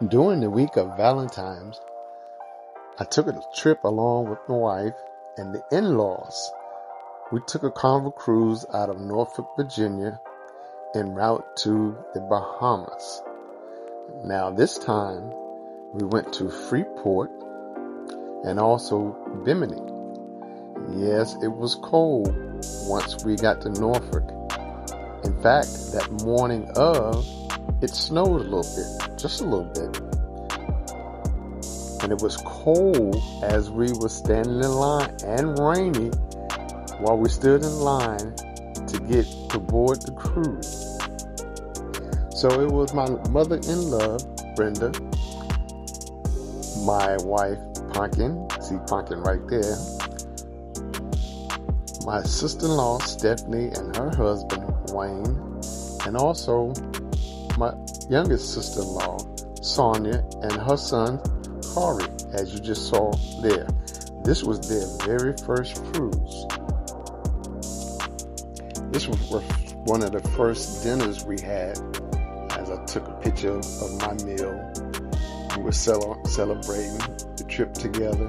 During the week of Valentine's, I took a trip along with my wife and the in-laws. We took a Carnival cruise out of Norfolk, Virginia, en route to the Bahamas. Now this time, we went to Freeport and also Bimini. Yes, it was cold once we got to Norfolk. In fact, that morning it snowed a little bit, just a little bit. And it was cold as we were standing in line, and rainy while we stood in line to get to board the cruise. So it was my mother-in-law, Brenda, my wife, Pumpkin, see Pumpkin right there, my sister-in-law, Stephanie, and her husband, Wayne, and also my youngest sister-in-law, Sonia, and her son, Corey, as you just saw there. This was their very first cruise. This was one of the first dinners we had. As I took a picture of my meal, we were celebrating the trip together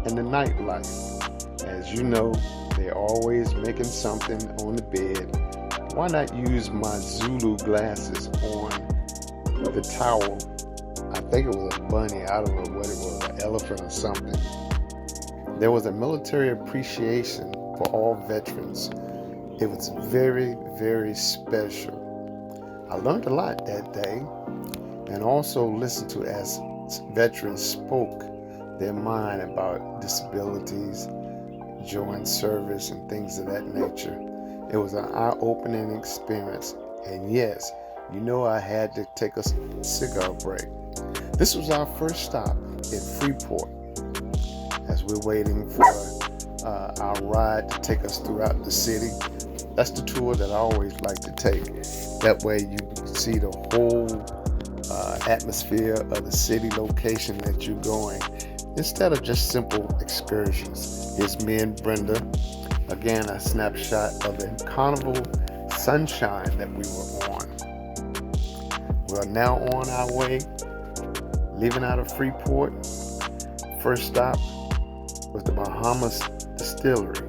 and the nightlife. As you know, they're always making something on the bed. Why not use my Zulu glasses on the towel? I think it was a bunny, I don't know what it was, an elephant or something. There was a military appreciation for all veterans. It was very, very special. I learned a lot that day, and also listened to as veterans spoke their mind about disabilities, joint service, and things of that nature. It was an eye-opening experience, and yes, you know I had to take a cigar break. This was our first stop in Freeport as we're waiting for our ride to take us throughout the city. That's the tour that I always like to take. That way you can see the whole atmosphere of the city location that you're going, instead of just simple excursions. Here's me and Brenda. Again, a snapshot of the Carnival Sunshine that we were on. We are now on our way, leaving out of Freeport. First stop was the Bahamas Distillery.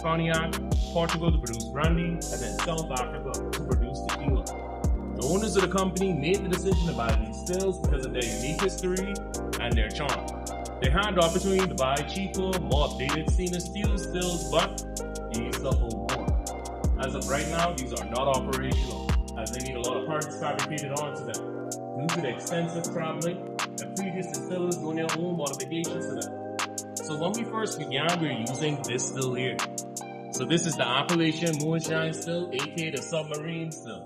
Cognac, Portugal to produce brandy, and then South Africa to produce tequila. The owners of the company made the decision to buy these stills because of their unique history and their charm. They had the opportunity to buy cheaper, more updated stainless steel stills, but these suffer more. As of right now, these are not operational, as they need a lot of parts fabricated onto them, due to the extensive traveling and previous distillers doing their own modifications to them. So when we first began, we were using this still here. So this is the Appalachian Moonshine still, aka the submarine still.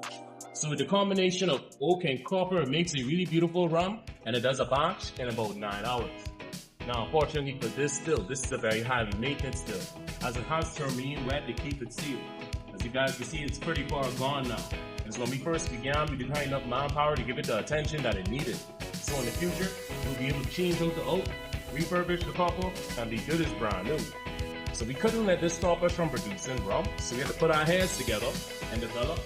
So with the combination of oak and copper, it makes a really beautiful rum, and it does a batch in about 9 hours. Now, unfortunately for this still, this is a very highly maintenance still, as it has to remain wet to keep it sealed. As you guys can see, it's pretty far gone now. As when we first began, we didn't have enough manpower to give it the attention that it needed. So in the future, we'll be able to change out the oak, refurbish the copper, and be good as brand new. So we couldn't let this stop us from producing rum, so we had to put our heads together and develop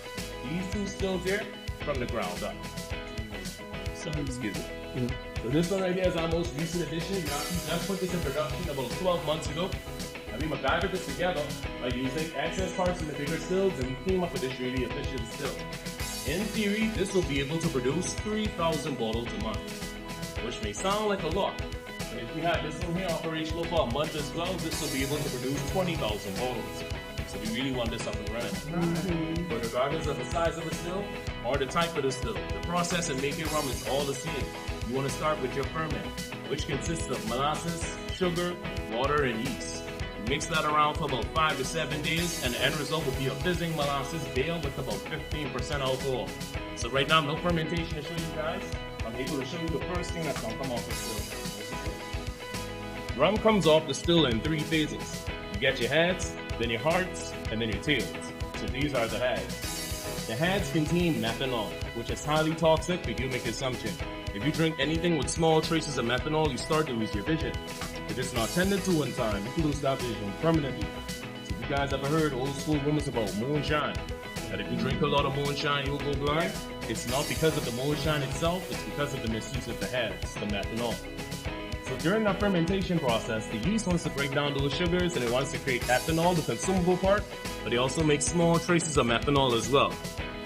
these two stills here from the ground up. So, excuse me. So this one right here is our most recent addition. We actually just put this in production about 12 months ago. And we MacGyvered this together by using excess parts in the bigger stills, and we came up with this really efficient still. In theory, this will be able to produce 3,000 bottles a month, which may sound like a lot. And if we have this one here operational for a month as well, this will be able to produce 20,000 bottles. So we really want this up and running. But regardless of the size of the still or the type of the still, the process in making rum is all the same. You want to start with your ferment, which consists of molasses, sugar, water, and yeast. You mix that around for about 5 to 7 days, and the end result will be a fizzing molasses bale with about 15% alcohol. So right now, no fermentation to show you guys. I'm able to show you the first thing that's going to come off the still. Rum comes off the still in 3 phases. You get your heads, then your hearts, and then your tails. So these are the heads. The heads contain methanol, which is highly toxic for human consumption. If you drink anything with small traces of methanol, you start to lose your vision. If it's not tended to in time, you can lose that vision permanently. So if you guys ever heard old school rumors about moonshine, that if you drink a lot of moonshine, you'll go blind, it's not because of the moonshine itself, it's because of the misuse of the heads, the methanol. So during that fermentation process, the yeast wants to break down those sugars and it wants to create ethanol, the consumable part, but it also makes small traces of methanol as well.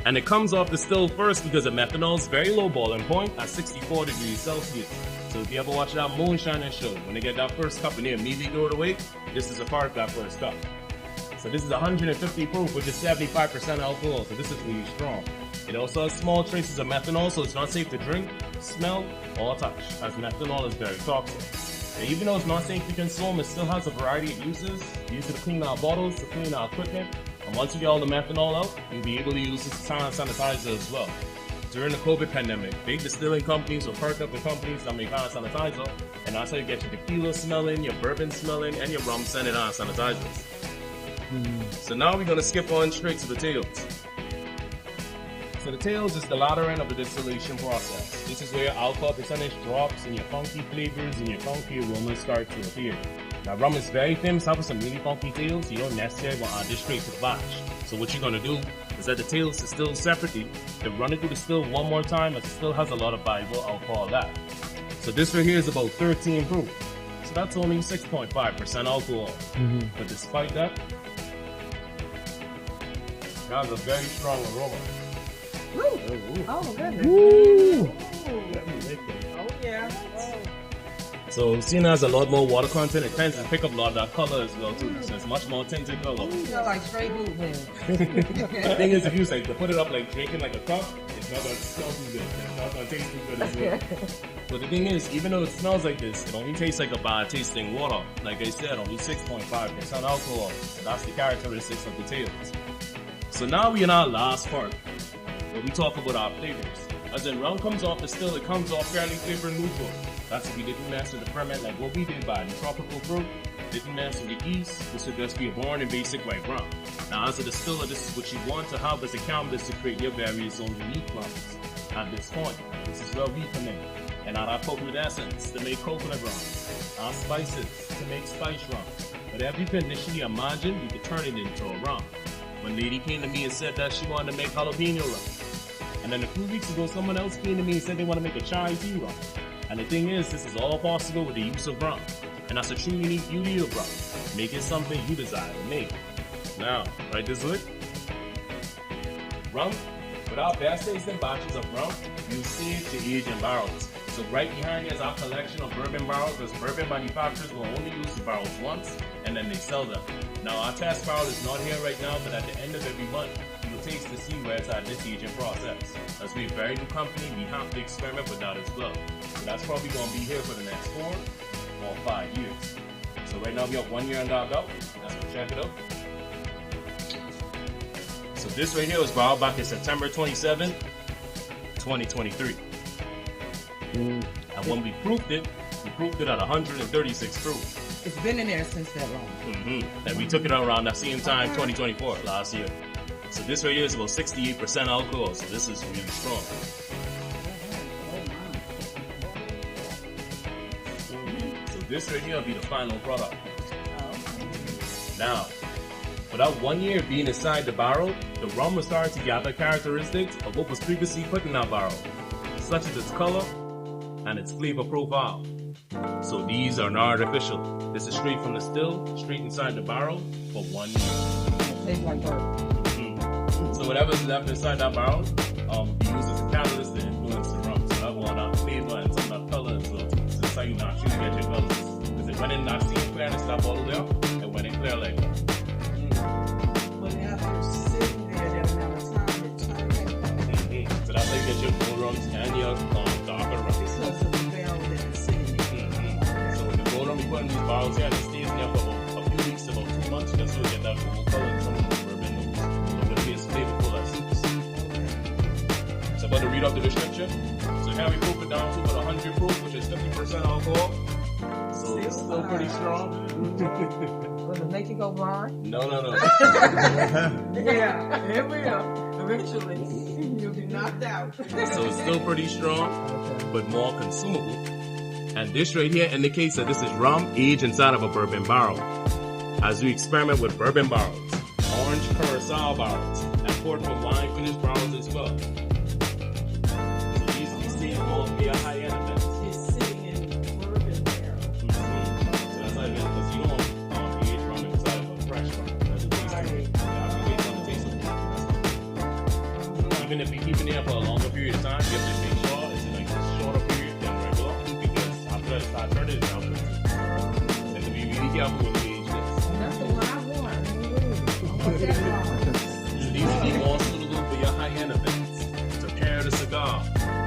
And it comes off the still first because the methanol is very low boiling point at 64 degrees Celsius. So if you ever watch that moonshine show, when they get that first cup and they immediately throw it away, this is a part of that first cup. So this is 150 proof, which is 75% alcohol, so this is really strong. It also has small traces of methanol, so it's not safe to drink, smell, or touch, as methanol is very toxic. And even though it's not safe to consume, it still has a variety of uses. We use it to clean our bottles, to clean our equipment, and once you get all the methanol out, you'll be able to use this as hand sanitizer as well. During the COVID pandemic, big distilling companies will partner up with companies that make hand sanitizer, and that's how you get your tequila smelling, your bourbon smelling, and your rum scented hand sanitizers. So now we're going to skip on straight to the tails. So the tails is the latter end of the distillation process. This is where your alcohol percentage drops and your funky flavors and your funky aromas start to appear. Now rum is very famous for having some really funky tails, so you don't necessarily want to add this straight to the batch. So what you're going to do is let the tails distill separately, then run it through the still one more time as it still has a lot of valuable alcohol left. So this right here is about 13 proof. So that's only 6.5% alcohol. But despite that, it has a very strong aroma. Woo. Oh, goodness. Woo. Oh, yeah. Oh. So seeing as a lot more water content, it tends to pick up a lot of that color as well too. So it's much more tinted color. You smell like straight boot then. The thing is, if you say to put it up like drinking like a cup, it's not gonna smell too good. It's not gonna taste too good as well. But the thing is, even though it smells like this, it only tastes like a bad tasting water. Like I said, only 6.5% alcohol. So that's the characteristics of the tails. So now we're in our last part, where we talk about our flavors. As in, rum comes off the still, it comes off fairly flavor neutral. That's if we didn't mess with the ferment like what we did by the tropical fruit, didn't mess with the yeast, this would just be a born and basic white rum. Now as a distiller, this is what you want to have as a canvas to create your various own unique rums. At this point, this is where we come in. And our coconut essence to make coconut rum. Our spices to make spice rum. Whatever you can initially imagine, you can turn it into a rum. One lady came to me and said that she wanted to make jalapeno rum. And then a few weeks ago, someone else came to me and said they want to make a chai tea rum. And the thing is, this is all possible with the use of rum. And that's a true unique beauty of rum. Making something you desire to make. Now, right this way. Rum, with our best tasting batches of rum, you save to age in barrels. So right behind here is our collection of bourbon barrels, because bourbon manufacturers will only use the barrels once, and then they sell them. Now our test barrel is not here right now, but at the end of every month, you will taste to see where it's at this aging process. As we're a very new company, we have to experiment with that as well. So that's probably going to be here for the next 4 or 5 years. So right now we have 1 year under our belt. Let's go check it out. So this right here was brought back in September 27, 2023. And when we proofed it at 136 proof. It's been in there since that long. And we took it out around that same time, 2024, last year. So this right here is about 68% alcohol, so this is really strong. So this right here will be the final product. Now, without 1 year being inside the barrel, the rum will start to gather characteristics of what was previously put in that barrel, such as its color and its flavor profile. So these are not artificial. This is straight from the still, straight inside the barrel for 1 year. It tastes like bourbon. So whatever's left inside that barrel, we use as a catalyst to influence the rum. So that will that flavor and some of that color as well. So that's how you naturally get your colors. Because it went in that same clearness that bottle there, and when it clear like that. But after sitting there that amount of time, it turned. So that's how you get your gold rums and your darker rums. Because of the barrel that it's sitting in. So with the gold rum, you put in these barrels here, and it stays in there for about a few weeks, about 2 months, just so you get that gold color and some of the bourbon notes. So it'll be as flavorful as soups. So I'm about to read off the description. So here we proof it down to about 100 proof, which is 50% alcohol. So it's still pretty strong. Will it make you go blind? No. Yeah, it will. Eventually, you'll be knocked out. So it's still pretty strong, but more consumable. And this right here indicates that this is rum aged inside of a bourbon barrel. As we experiment with bourbon barrels, orange curacao barrels, and port from wine finished barrels as well. So these will be staying more via high-end events. It's sitting in bourbon barrel. So that's how it is, because you don't age rum inside of a fresh rum. That's the taste of it. Yeah, we based on the taste of it. Even if you're keeping it for a longer period of time, you have to make sure it's in like a shorter period than regular, because after that, start turning it down. You have to be really careful when you age this. That's the one I want. These will be more suitable for your high-end events, to pair the cigar,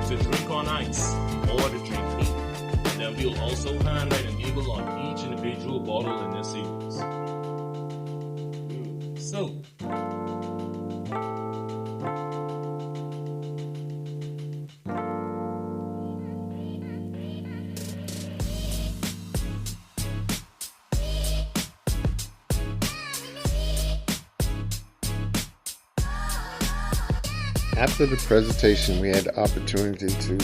to drink on ice, or to drink neat. And then we'll also handwrite and label on each individual bottle in this series. So, After the presentation, we had the opportunity to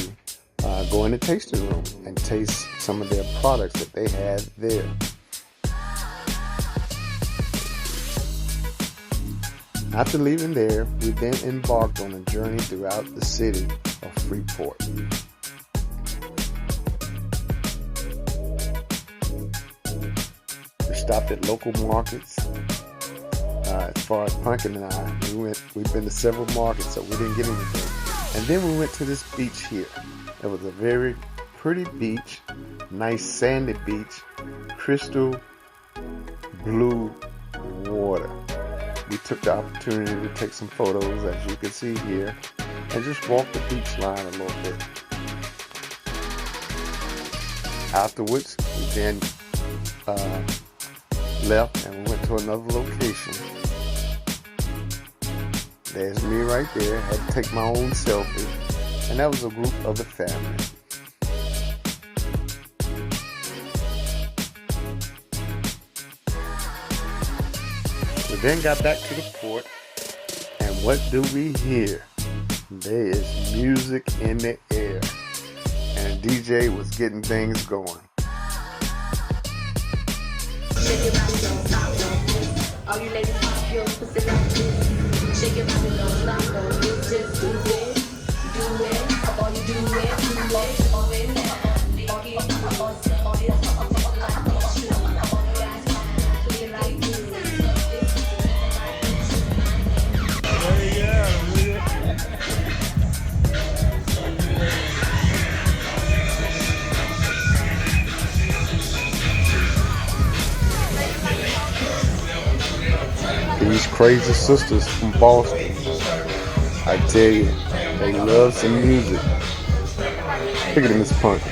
go in the tasting room and taste some of their products that they had there. After leaving there, we then embarked on a journey throughout the city of Freeport. We stopped at local markets. As far as Pumpkin and I, we've been to several markets, so we didn't get anything. And then we went to this beach here. It was a very pretty beach, nice sandy beach, crystal blue water. We took the opportunity to take some photos, as you can see here, and just walk the beach line a little bit. Afterwards, we then left and we went to another location. There's me right there. Had to take my own selfie, and that was a group of the family. We then got back to the port, and what do we hear? There is music in the air, and DJ was getting things going. Shake your body, don't stop, don't miss. All you ladies pop your pussy like this. Shake your body, don't stop, don't miss. Just do it, all you do it, all in there. All it, like this. These crazy sisters from Boston, I tell you, they love some music. Look at Miss Punk.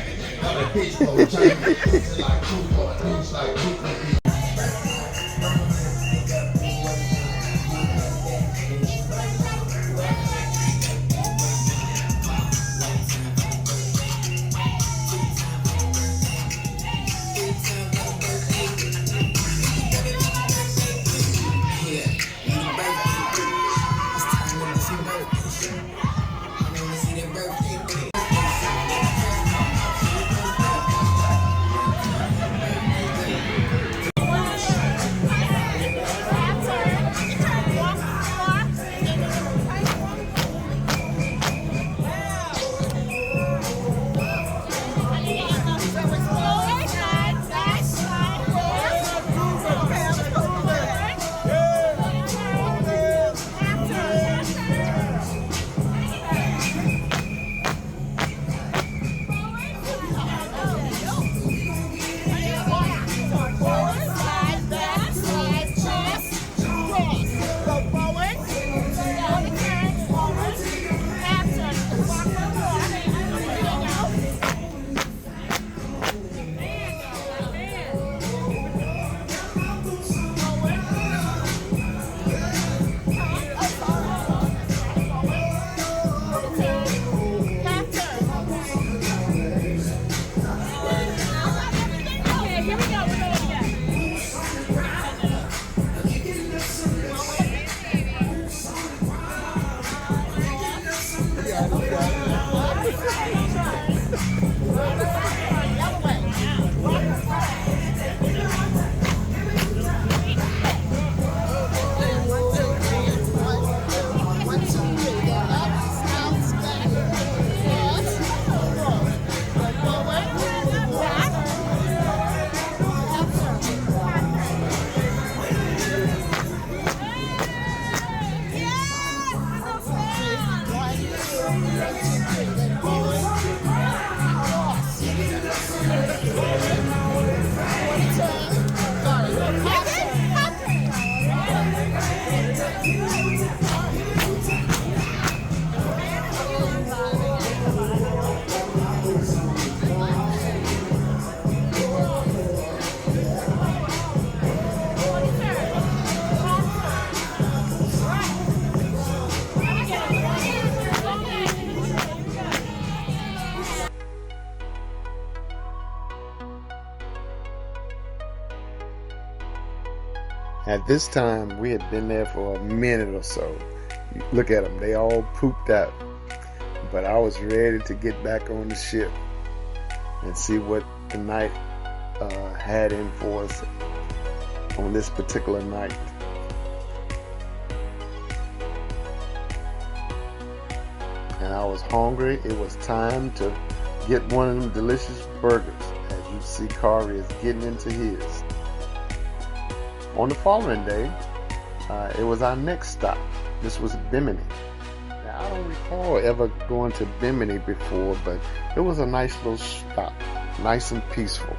At this time, we had been there for a minute or so. Look at them, they all pooped out. But I was ready to get back on the ship and see what the night had in for us on this particular night. And I was hungry. It was time to get one of them delicious burgers. As you see, Kari is getting into his. On the following day, it was our next stop. This was Bimini. Now, I don't recall ever going to Bimini before, but it was a nice little stop, nice and peaceful.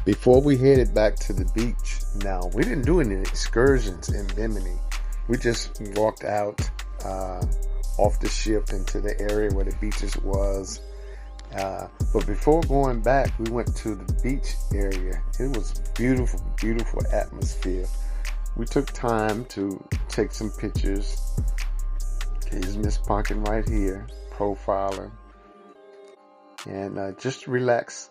Before we headed back to the beach, now we didn't do any excursions in Bimini. We just walked out off the ship into the area where the beaches was. But before going back, we went to the beach area. It was beautiful, beautiful atmosphere. We took time to take some pictures. Here's Miss Pumpkin right here, profiling. And just relax.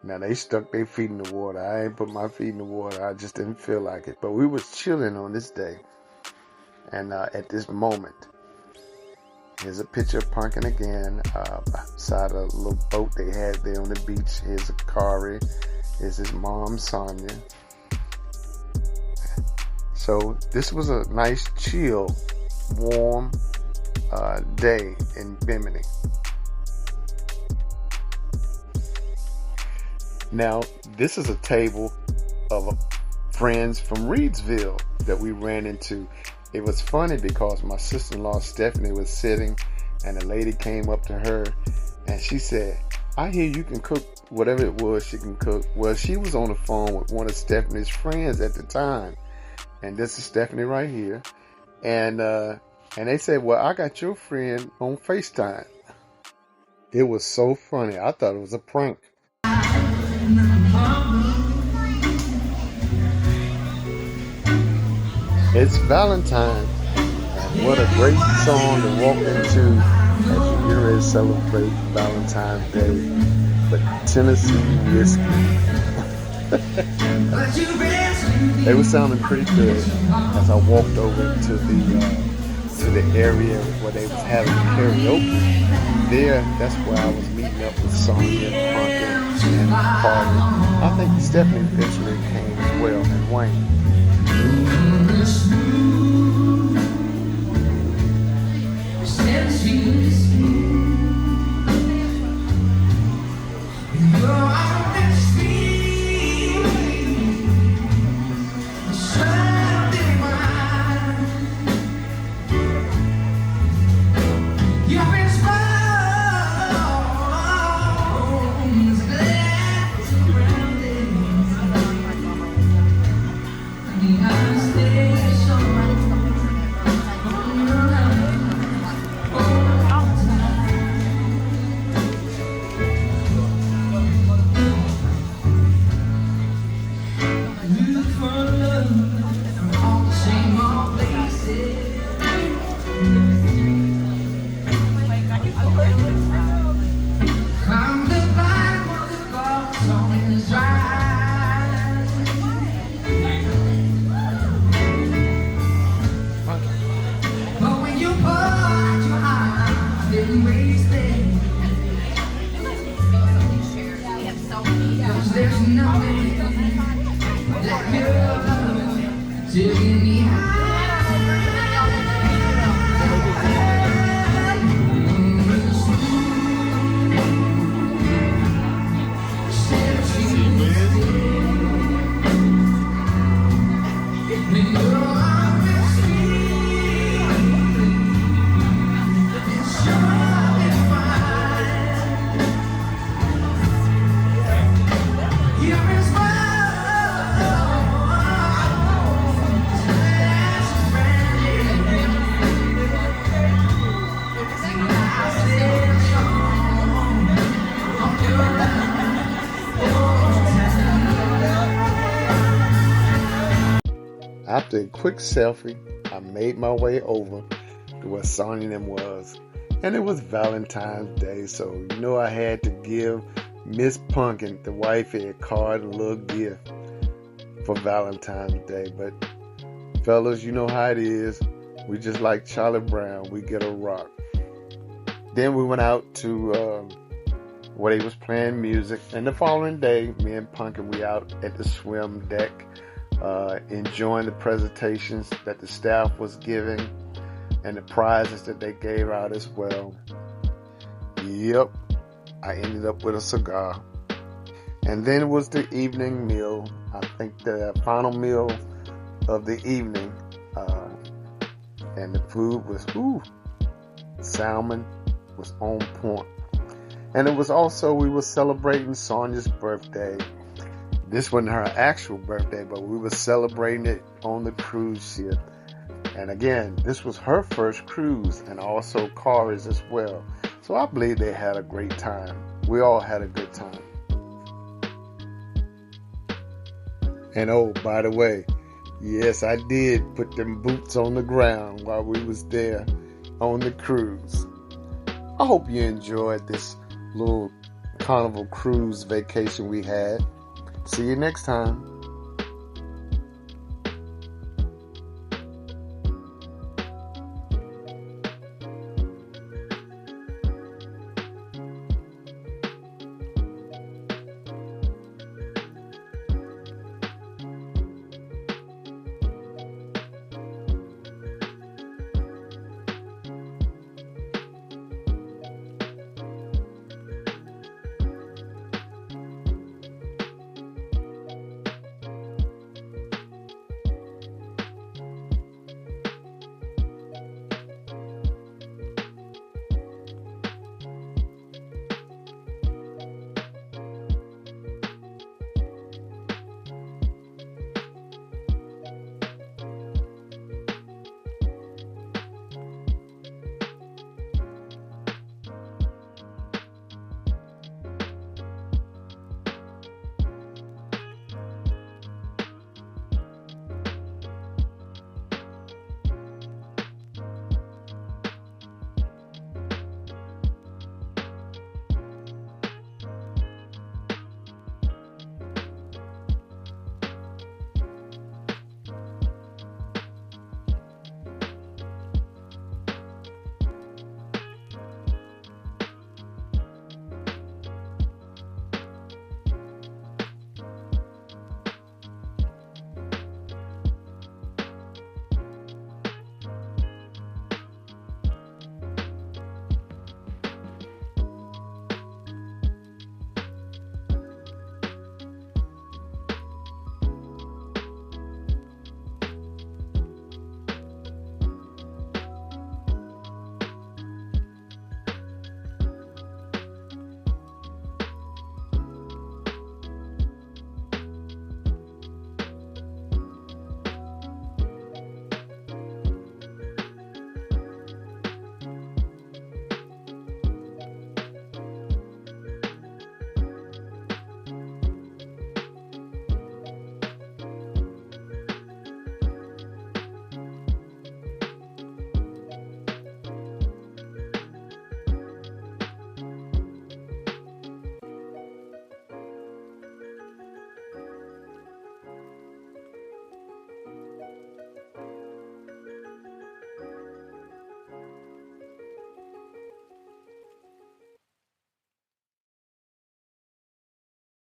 Now they stuck their feet in the water. I ain't put my feet in the water. I just didn't feel like it. But we was chilling on this day. And at this moment, here's a picture of Pumpkin again, beside a little boat they had there on the beach. Here's a Kari. Here's his mom, Sonia. So this was a nice, chill, warm day in Bimini. Now, this is a table of friends from Reedsville that we ran into. It was funny because my sister-in-law Stephanie was sitting and a lady came up to her and she said, "I hear you can cook whatever it was she can cook." Well, she was on the phone with one of Stephanie's friends at the time. And this is Stephanie right here. And they said, "Well, I got your friend on FaceTime." It was so funny. I thought it was a prank. It's Valentine's, and what a great song to walk into as you get ready to celebrate Valentine's Day. But Tennessee whiskey. They were sounding pretty good as I walked over to the area where they was having karaoke. There, that's where I was meeting up with Sonia, Pumpkin, and Carly. I think Stephanie eventually came as well, and Wayne. After a quick selfie, I made my way over to where Sonya and them was. And it was Valentine's Day, so you know I had to give Miss Punkin, the wifey, a card and a little gift for Valentine's Day. But fellas, you know how it is. We just like Charlie Brown, we get a rock. Then we went out to where they was playing music. And the following day, me and Punkin, we out at the swim deck, enjoying the presentations that the staff was giving and the prizes that they gave out as well. Yep, I ended up with a cigar. And then it was the evening meal. I think the final meal of the evening. And the food was, salmon was on point. And it was also, we were celebrating Sonya's birthday. This wasn't her actual birthday, but we were celebrating it on the cruise ship. And again, this was her first cruise, and also Kari's as well. So I believe they had a great time. We all had a good time. And oh, by the way, yes, I did put them boots on the ground while we was there on the cruise. I hope you enjoyed this little Carnival Cruise vacation we had. See you next time.